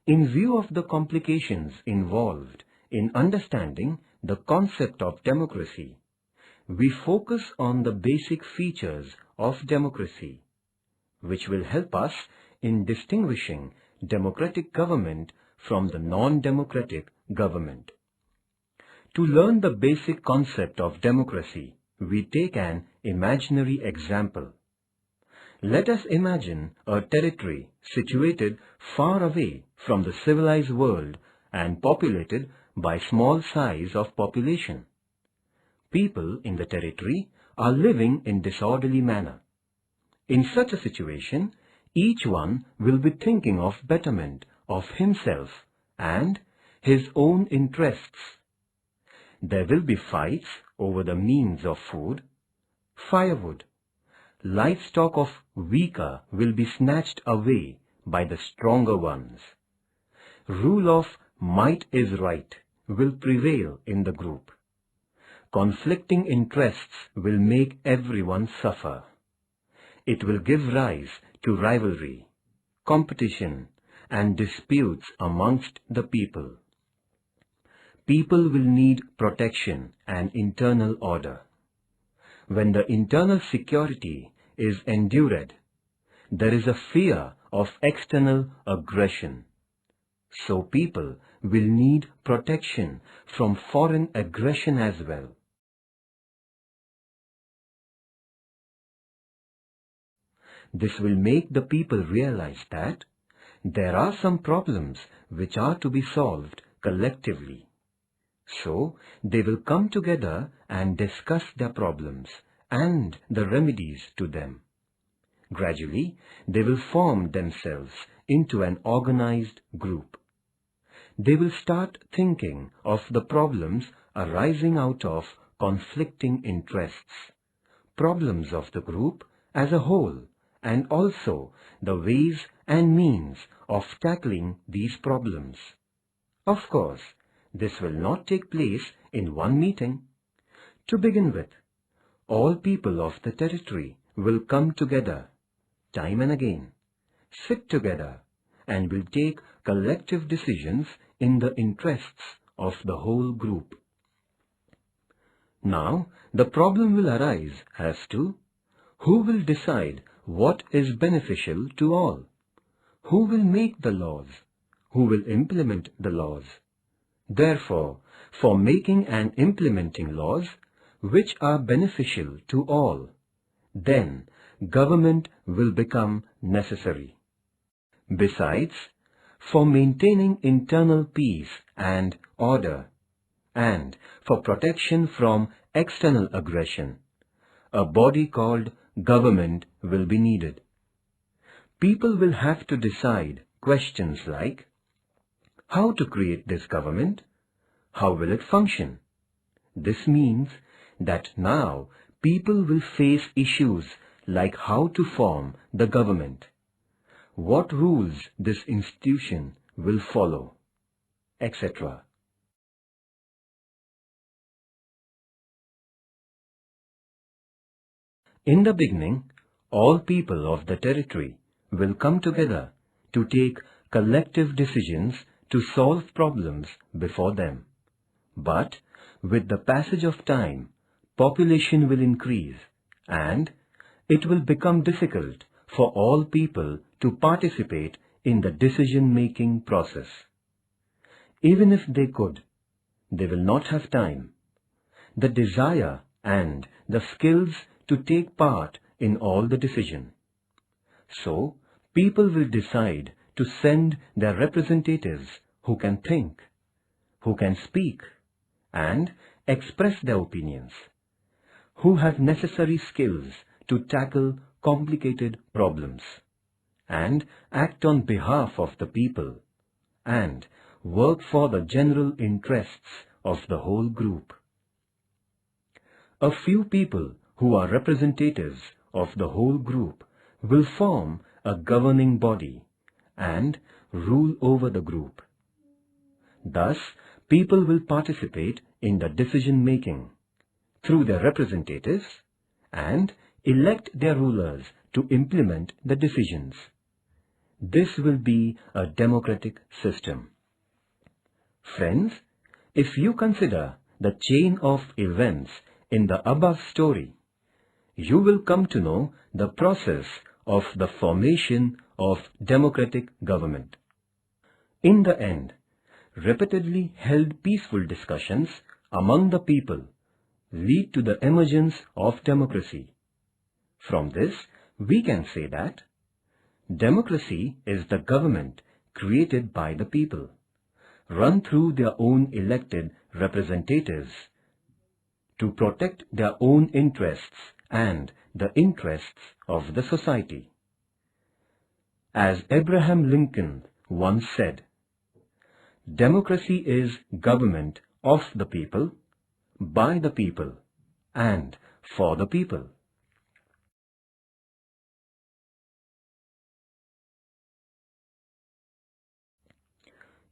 In view of the complications involved in understanding the concept of democracy, we focus on the basic features of democracy, which will help us in distinguishing democratic government from the non-democratic government. To learn the basic concept of democracy, we take an imaginary example. Let us imagine a territory situated far away from the civilized world and populated by small size of population. People in the territory are living in disorderly manner. In such a situation, each one will be thinking of betterment of himself and his own interests. There will be fights over the means of food, firewood. Livestock of weaker will be snatched away by the stronger ones. Rule of might is right will prevail in the group. Conflicting interests will make everyone suffer. It will give rise to rivalry, competition, and disputes amongst the people. People will need protection and internal order. When the internal security is endured, there is a fear of external aggression. So people will need protection from foreign aggression as well. This will make the people realize that there are some problems which are to be solved collectively. So they will come together and discuss their problems and the remedies to them. Gradually, they will form themselves into an organized group. They will start thinking of the problems arising out of conflicting interests, problems of the group as a whole, and also the ways and means of tackling these problems. Of course, this will not take place in one meeting. To begin with, all people of the territory will come together, time and again, sit together, and will take collective decisions in the interests of the whole group. Now, the problem will arise as to who will decide what is beneficial to all, who will make the laws, who will implement the laws. Therefore, for making and implementing laws which are beneficial to all, then government will become necessary. Besides, for maintaining internal peace and order, and for protection from external aggression, a body called government will be needed. People will have to decide questions like, how to create this government? How will it function? This means that now people will face issues like how to form the government, what rules this institution will follow, etc. In the beginning, all people of the territory will come together to take collective decisions to solve problems before them. But with the passage of time, population will increase and it will become difficult for all people to participate in the decision-making process. Even if they could, they will not have time, the desire and the skills to take part in all the decision. So, people will decide to send their representatives who can think, who can speak, and express their opinions, who have necessary skills to tackle complicated problems, and act on behalf of the people, and work for the general interests of the whole group. A few people who are representatives of the whole group will form a governing body and rule over the group. Thus, people will participate in the decision-making through their representatives and elect their rulers to implement the decisions. This will be a democratic system. Friends, if you consider the chain of events in the above story, you will come to know the process of the formation of democratic government. In the end, repeatedly held peaceful discussions among the people lead to the emergence of democracy. From this, we can say that democracy is the government created by the people, run through their own elected representatives to protect their own interests and the interests of the society. As Abraham Lincoln once said, democracy is government of the people, by the people, and for the people.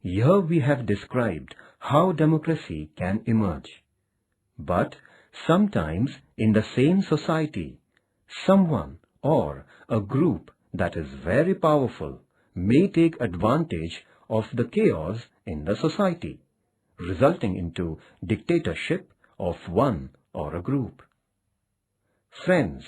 Here we have described how democracy can emerge. But sometimes in the same society, someone or a group that is very powerful may take advantage of the chaos in the society, resulting into dictatorship of one or a group. Friends,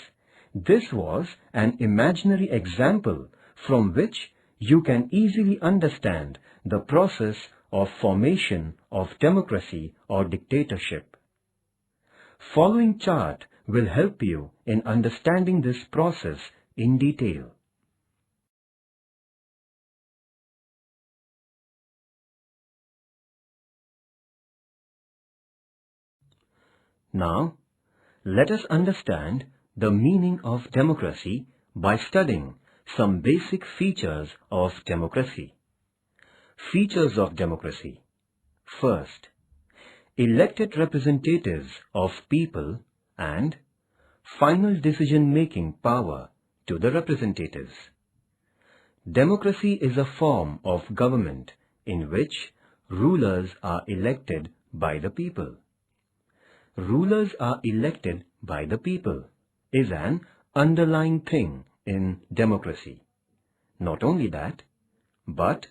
this was an imaginary example from which you can easily understand the process of formation of democracy or dictatorship. Following chart will help you in understanding this process in detail. Now, let us understand the meaning of democracy by studying some basic features of democracy. Features of democracy. First, elected representatives of people and final decision-making power to the representatives. Democracy is a form of government in which rulers are elected by the people. Rulers are elected by the people is an underlying thing in democracy. Not only that, but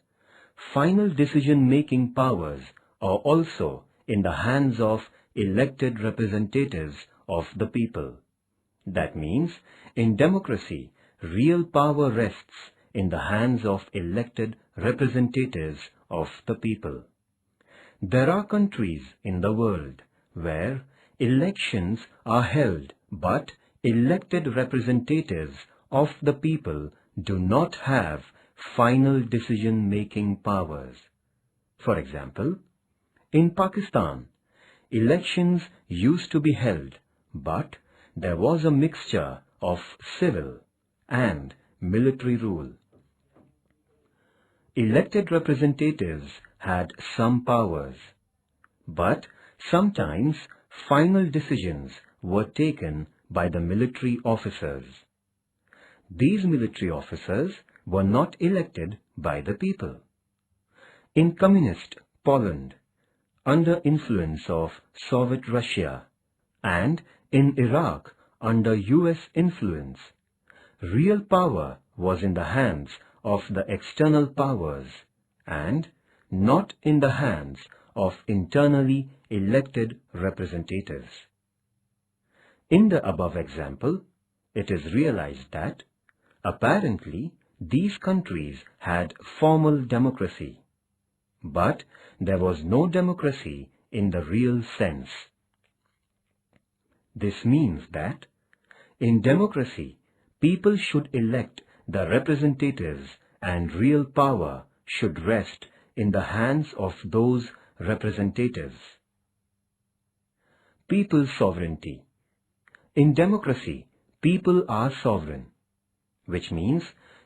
final decision-making powers are also in the hands of elected representatives of the people. That means, in democracy, real power rests in the hands of elected representatives of the people. There are countries in the world where elections are held, but elected representatives of the people do not have final decision-making powers. For example, in Pakistan, elections used to be held, but there was a mixture of civil and military rule. Elected representatives had some powers, but sometimes final decisions were taken by the military officers. These military officers were not elected by the people. In communist Poland, under influence of Soviet Russia, and in Iraq under US influence, real power was in the hands of the external powers and not in the hands of internally elected representatives. In the above example, it is realized that apparently these countries had formal democracy, but there was no democracy in the real sense. This means that in democracy, people should elect the representatives and real power should rest in the hands of those representatives. People's sovereignty. In democracy, people are sovereign, which means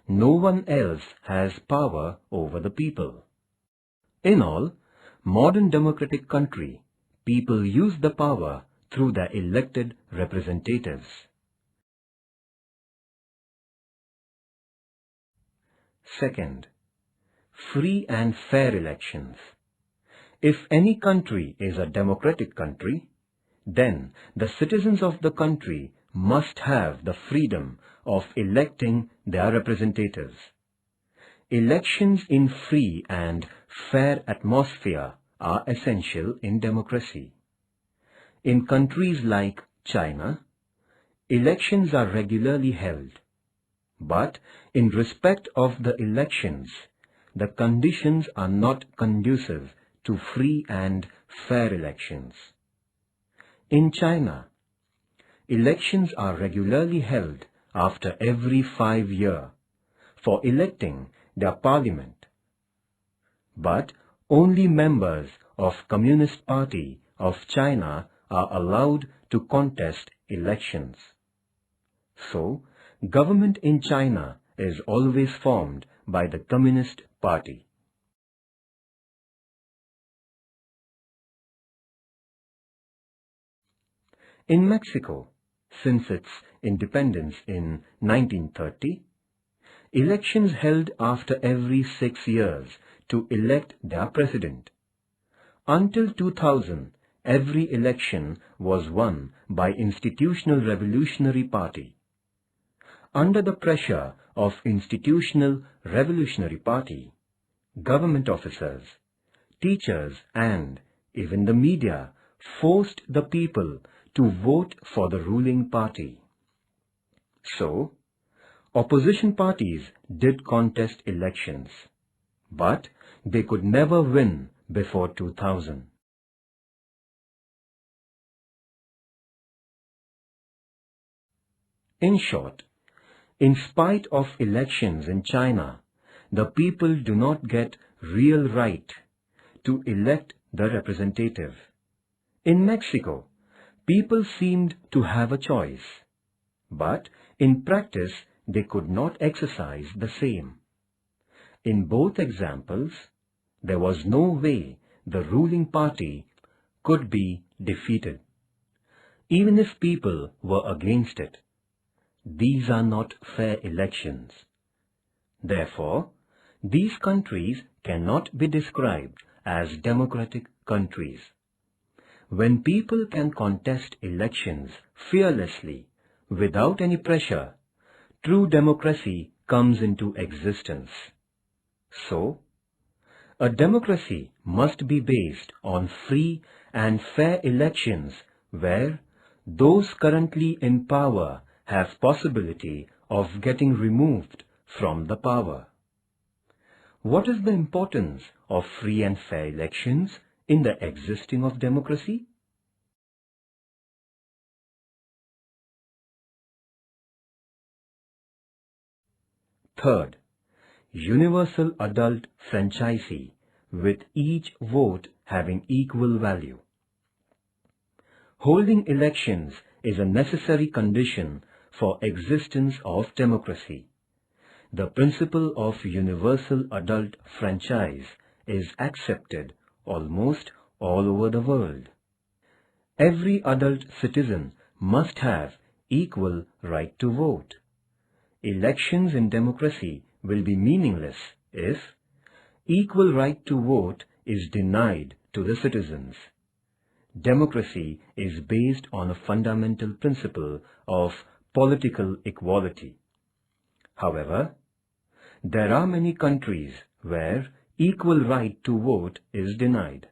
no one else has power over the people. In all, modern democratic country, people use the power through their elected representatives. Second, free and fair elections. If any country is a democratic country, then the citizens of the country must have the freedom of electing their representatives. Elections in free and fair atmosphere are essential in democracy. In countries like China, elections are regularly held, but in respect of the elections, the conditions are not conducive to free and fair elections. In China, elections are regularly held after every 5 years for electing their parliament, but only members of Communist Party of China are allowed to contest elections. So, government in China is always formed by the Communist Party. In Mexico, since its independence in 1930, elections held after every 6 years to elect their president. Until 2000, every election was won by Institutional Revolutionary Party. Under the pressure of Institutional Revolutionary Party, government officers, teachers and even the media forced the people to vote for the ruling party. So, opposition parties did contest elections, but they could never win before 2000. In short, in spite of elections in China, the people do not get real right to elect the representative. In Mexico, people seemed to have a choice, but in practice they could not exercise the same. In both examples, there was no way the ruling party could be defeated, even if people were against it. These are not fair elections. Therefore, these countries cannot be described as democratic countries. When people can contest elections fearlessly, without any pressure, true democracy comes into existence. So, a democracy must be based on free and fair elections where those currently in power have possibility of getting removed from the power. What is the importance of free and fair elections in the existing of democracy? Third, universal adult franchisee with each vote having equal value. Holding elections is a necessary condition for existence of democracy. The principle of universal adult franchise is accepted almost all over the world. Every adult citizen must have equal right to vote. Elections in democracy will be meaningless if equal right to vote is denied to the citizens. Democracy is based on a fundamental principle of political equality. However, there are many countries where equal right to vote is denied.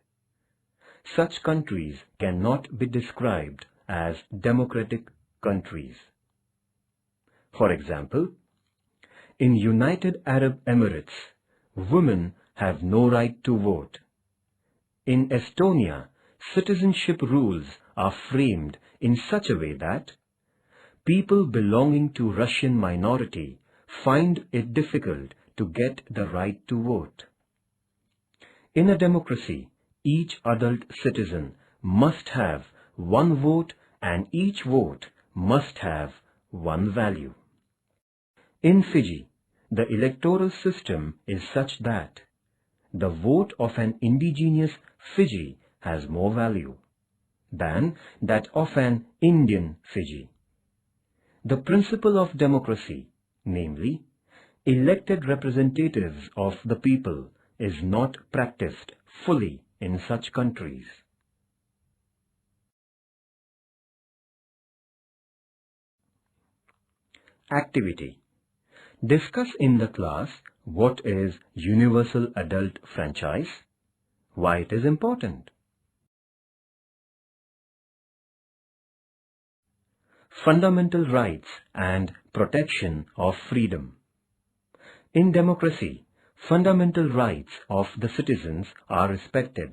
Such countries cannot be described as democratic countries. For example, in United Arab Emirates, women have no right to vote. In Estonia, citizenship rules are framed in such a way that people belonging to Russian minority find it difficult to get the right to vote. In a democracy, each adult citizen must have one vote and each vote must have one value. In Fiji, the electoral system is such that the vote of an indigenous Fiji has more value than that of an Indian Fiji. The principle of democracy, namely, elected representatives of the people, is not practiced fully in such countries. Activity. Discuss in the class what is universal adult franchise, why it is important. Fundamental rights and protection of freedom. In democracy, fundamental rights of the citizens are respected.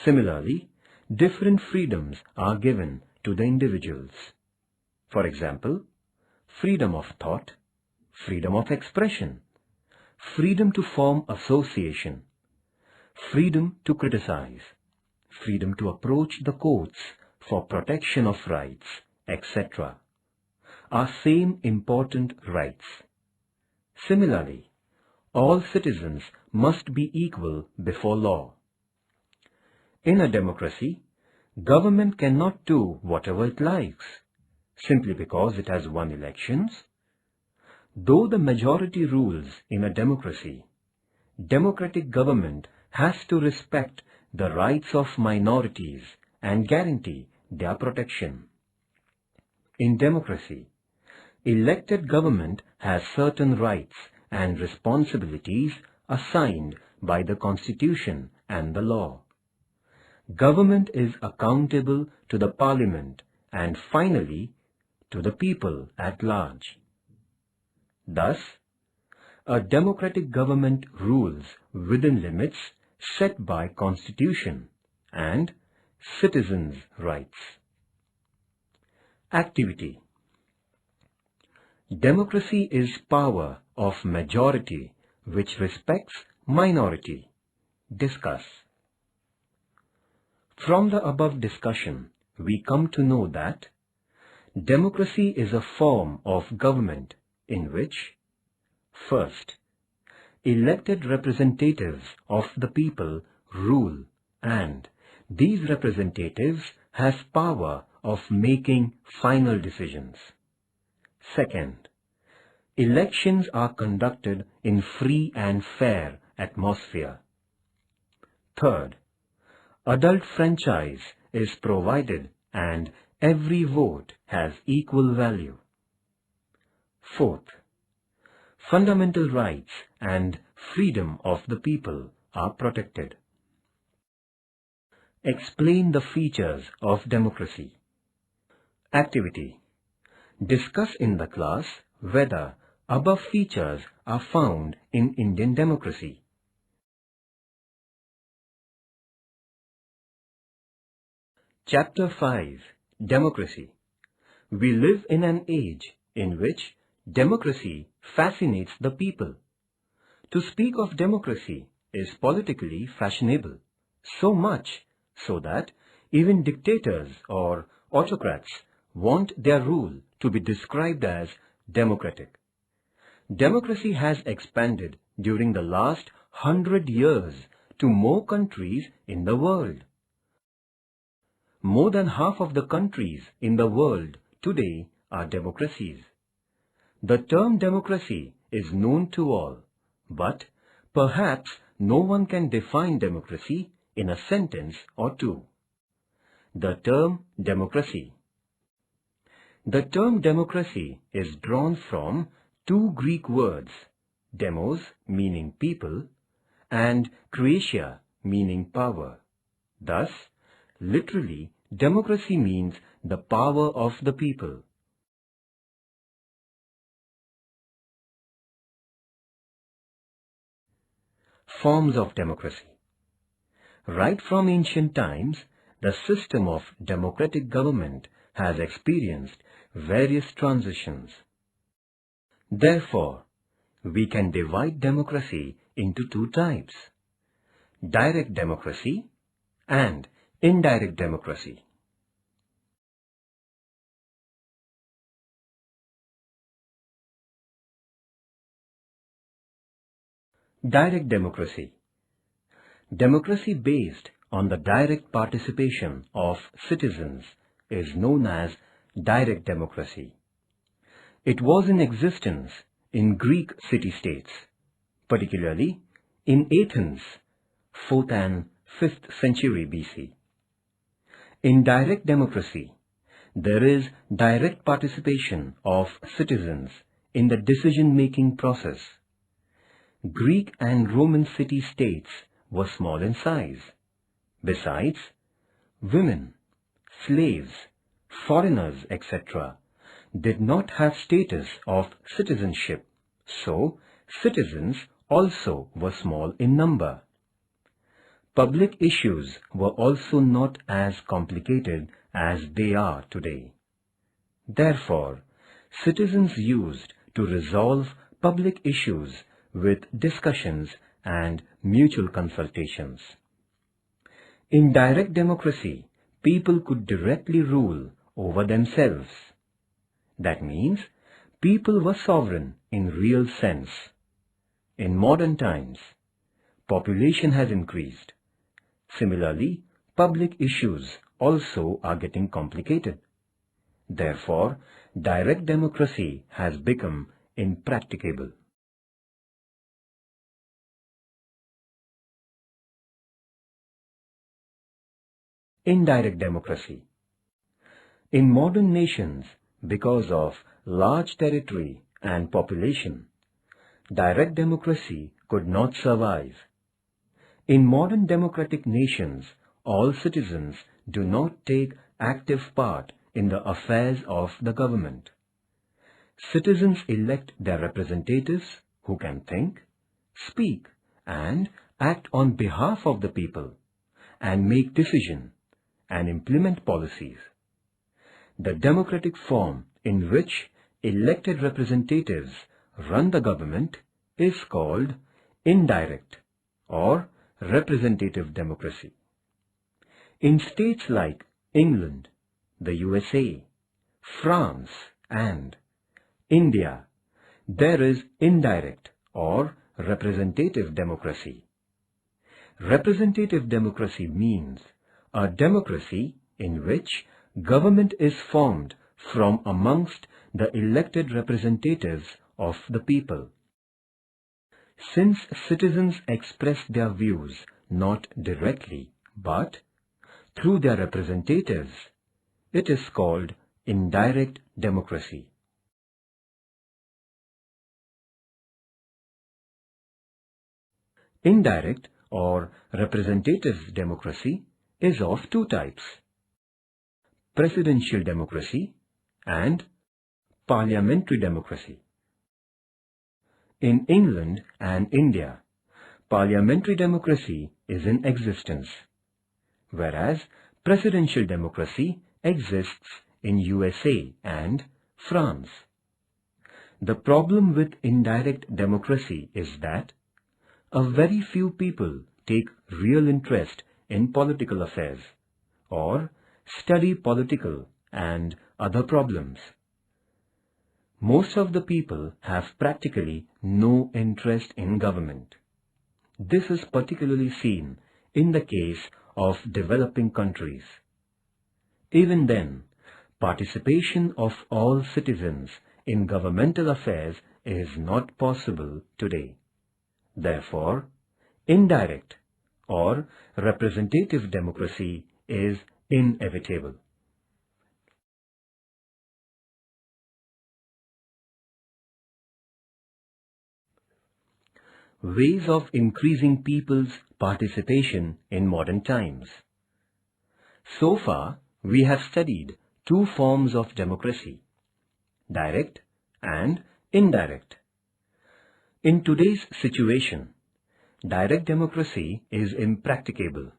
Similarly, different freedoms are given to the individuals. For example, freedom of thought, freedom of expression, freedom to form association, freedom to criticize, freedom to approach the courts for protection of rights, etc. are same important rights. Similarly, all citizens must be equal before law. In a democracy, government cannot do whatever it likes, simply because it has won elections. Though the majority rules in a democracy, democratic government has to respect the rights of minorities and guarantee their protection. In democracy, elected government has certain rights and responsibilities assigned by the Constitution and the law. Government is accountable to the Parliament and finally to the people at large. Thus, a democratic government rules within limits set by Constitution and citizens' rights. Activity. Democracy is power of majority which respects minority. Discuss. From the above discussion, we come to know that democracy is a form of government in which, first, elected representatives of the people rule and these representatives has power of making final decisions. Second, elections are conducted in free and fair atmosphere. Third, adult franchise is provided and every vote has equal value. Fourth, fundamental rights and freedom of the people are protected. Explain the features of democracy. Activity. Discuss in the class whether above features are found in Indian democracy. Chapter 5. Democracy. We live in an age in which democracy fascinates the people. To speak of democracy is politically fashionable, so much so that even dictators or autocrats want their rule to be described as democratic. Democracy has expanded during the last 100 years to more countries in the world. More than half of the countries in the world today are democracies. The term democracy is known to all, but perhaps no one can define democracy in a sentence or two. The term democracy. The term democracy is drawn from two Greek words, demos meaning people and kratia meaning power. Thus, literally, democracy means the power of the people. Forms of democracy. Right from ancient times, the system of democratic government has experienced various transitions. Therefore, we can divide democracy into two types: direct democracy and indirect democracy. Direct democracy. Democracy based on the direct participation of citizens is known as direct democracy. It was in existence in Greek city-states, particularly in Athens, 4th and 5th century BC. In direct democracy, there is direct participation of citizens in the decision-making process. Greek and Roman city-states were small in size. Besides, women, slaves, foreigners, etc. did not have status of citizenship, so citizens also were small in number. Public issues were also not as complicated as they are today. Therefore, citizens used to resolve public issues with discussions and mutual consultations. In direct democracy, people could directly rule over themselves. That means people were sovereign in real sense. In modern times, population has increased. Similarly, public issues also are getting complicated. Therefore, direct democracy has become impracticable. Indirect democracy. In modern nations, because of large territory and population, direct democracy could not survive. In modern democratic nations, all citizens do not take active part in the affairs of the government. Citizens elect their representatives who can think, speak, and act on behalf of the people, and make decisions and implement policies. The democratic form in which elected representatives run the government is called indirect or representative democracy. In states like England, the USA, France, and India, there is indirect or representative democracy. Representative democracy means a democracy in which government is formed from amongst the elected representatives of the people. Since citizens express their views not directly but through their representatives, it is called indirect democracy. Indirect or representative democracy is of two types: presidential democracy and parliamentary democracy. In England and India, parliamentary democracy is in existence, whereas presidential democracy exists in USA and France. The problem with indirect democracy is that a very few people take real interest in political affairs or study political and other problems. Most of the people have practically no interest in government. This is particularly seen in the case of developing countries. Even then, participation of all citizens in governmental affairs is not possible today. Therefore, indirect or representative democracy is inevitable. Ways of increasing people's participation in modern times. So far, we have studied two forms of democracy: direct and indirect. In today's situation, direct democracy is impracticable,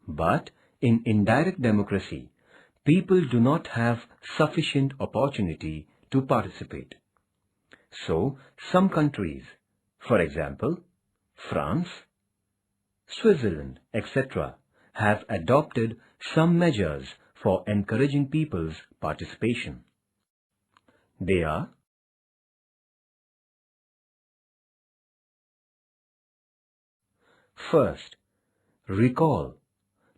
but in indirect democracy, people do not have sufficient opportunity to participate. So, some countries, for example, France, Switzerland, etc., have adopted some measures for encouraging people's participation. They are: first, recall,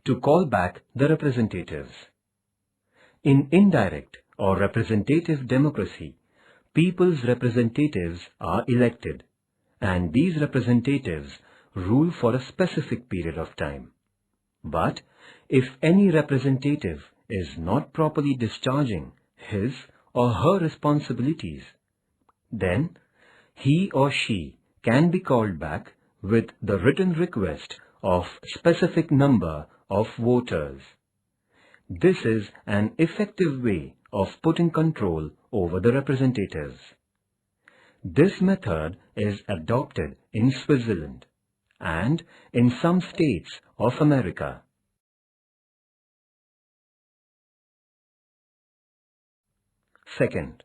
to call back the representatives. In indirect or representative democracy, people's representatives are elected, and these representatives rule for a specific period of time. But if any representative is not properly discharging his or her responsibilities, Then, he or she can be called back with the written request of specific number of voters. This is an effective way of putting control over the representatives. This method is adopted in Switzerland and in some states of America. Second,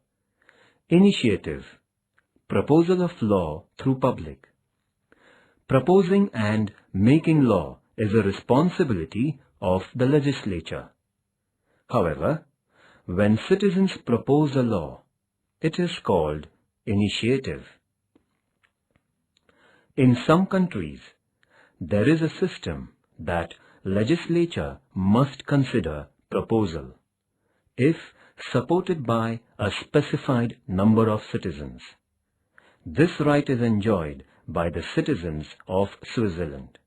initiative, proposal of law through public. Proposing and making law is a responsibility of the legislature. However, when citizens propose a law, it is called initiative. In some countries, there is a system that legislature must consider proposal if supported by a specified number of citizens. This right is enjoyed by the citizens of Switzerland.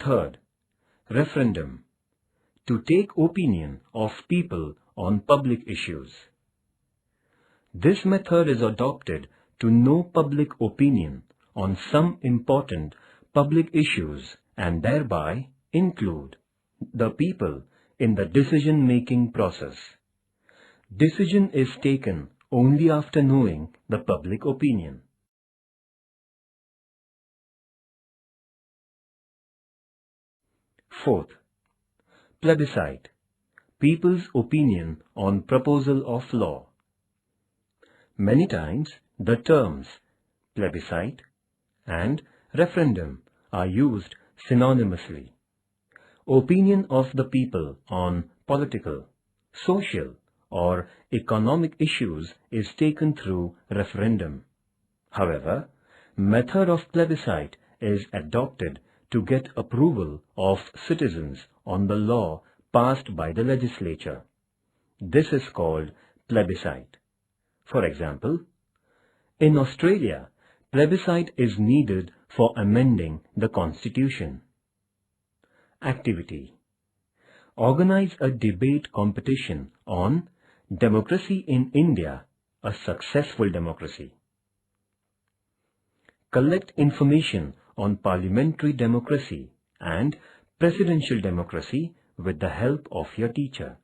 Third, referendum, to take opinion of people on public issues. This method is adopted to know public opinion on some important public issues and thereby include the people in the decision-making process. Decision is taken only after knowing the public opinion. Fourth, plebiscite, people's opinion on proposal of law. Many times the terms plebiscite and referendum are used synonymously. Opinion of the people on political, social, or economic issues is taken through referendum. However, method of plebiscite is adopted to get approval of citizens on the law passed by the legislature. This is called plebiscite. For example, in Australia, plebiscite is needed for amending the constitution. Activity: organize a debate competition on Democracy in India, a successful democracy. Collect information on parliamentary democracy and presidential democracy with the help of your teacher.